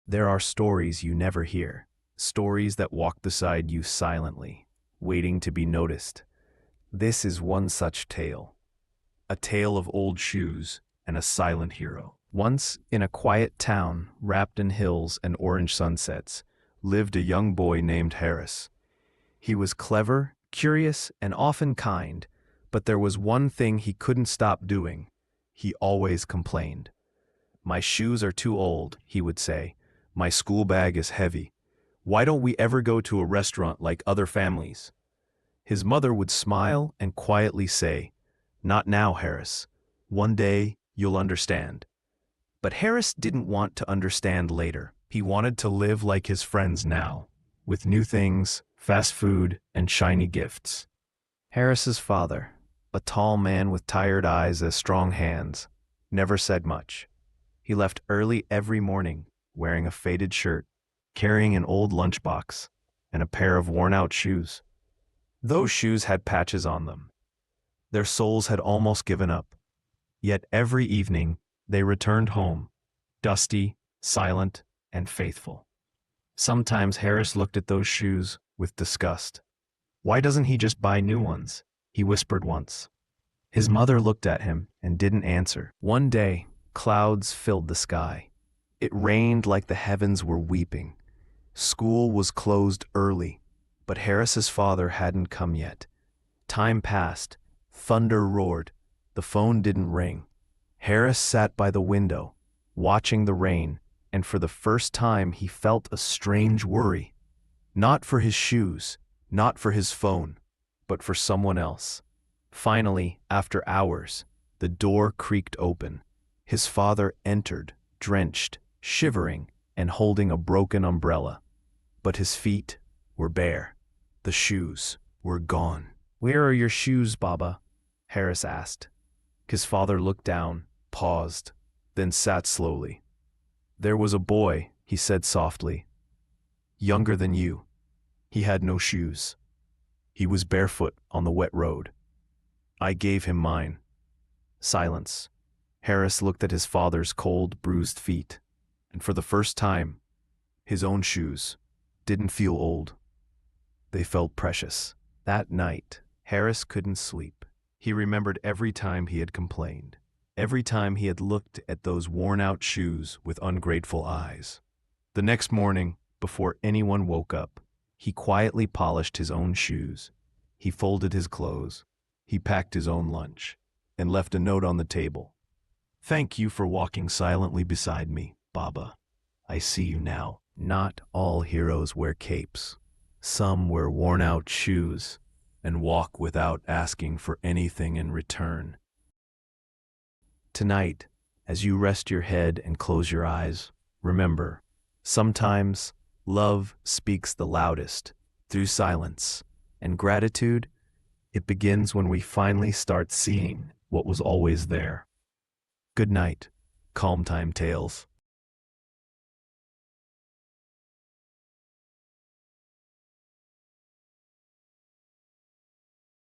There are stories you never hear, stories that walk beside you silently, waiting to be noticed. This is one such tale, a tale of old shoes and a silent hero. Once, in a quiet town wrapped in hills and orange sunsets, lived a young boy named Harris. He was clever, curious, and often kind, but there was one thing he couldn't stop doing. He always complained. "My shoes are too old," he would say. "My school bag is heavy. Why don't we ever go to a restaurant like other families?" His mother would smile and quietly say, "Not now, Harris. One day, you'll understand." But Harris didn't want to understand later. He wanted to live like his friends now, with new things, fast food, and shiny gifts. Harris's father, a tall man with tired eyes and strong hands, never said much. He left early every morning, wearing a faded shirt, carrying an old lunchbox, and a pair of worn-out shoes. Those shoes had patches on them. Their soles had almost given up. Yet every evening, they returned home, dusty, silent, and faithful. Sometimes Harris looked at those shoes with disgust. "Why doesn't he just buy new ones?" he whispered once. His mother looked at him and didn't answer. One day, clouds filled the sky. It rained like the heavens were weeping. School was closed early, but Harris's father hadn't come yet. Time passed. Thunder roared. The phone didn't ring. Harris sat by the window, watching the rain, and for the first time he felt a strange worry. Not for his shoes, not for his phone, but for someone else. Finally, after hours, the door creaked open. His father entered, drenched, shivering, and holding a broken umbrella. But his feet were bare. The shoes were gone. "Where are your shoes, Baba?" Harris asked. His father looked down, paused, then sat slowly. "There was a boy," he said softly, "younger than you. He had no shoes. He was barefoot on the wet road. I gave him mine." Silence. Harris looked at his father's cold, bruised feet, and for the first time, his own shoes didn't feel old. They felt precious. That night, Harris couldn't sleep. He remembered every time he had complained, every time he had looked at those worn-out shoes with ungrateful eyes. The next morning, before anyone woke up, he quietly polished his own shoes. He folded his clothes. He packed his own lunch and left a note on the table. "Thank you for walking silently beside me, Baba. I see you now. Not all heroes wear capes. Some wear worn-out shoes and walk without asking for anything in return." Tonight, as you rest your head and close your eyes, remember, sometimes love speaks the loudest through silence, and gratitude, it begins when we finally start seeing what was always there. Good night, CalmTime Tales.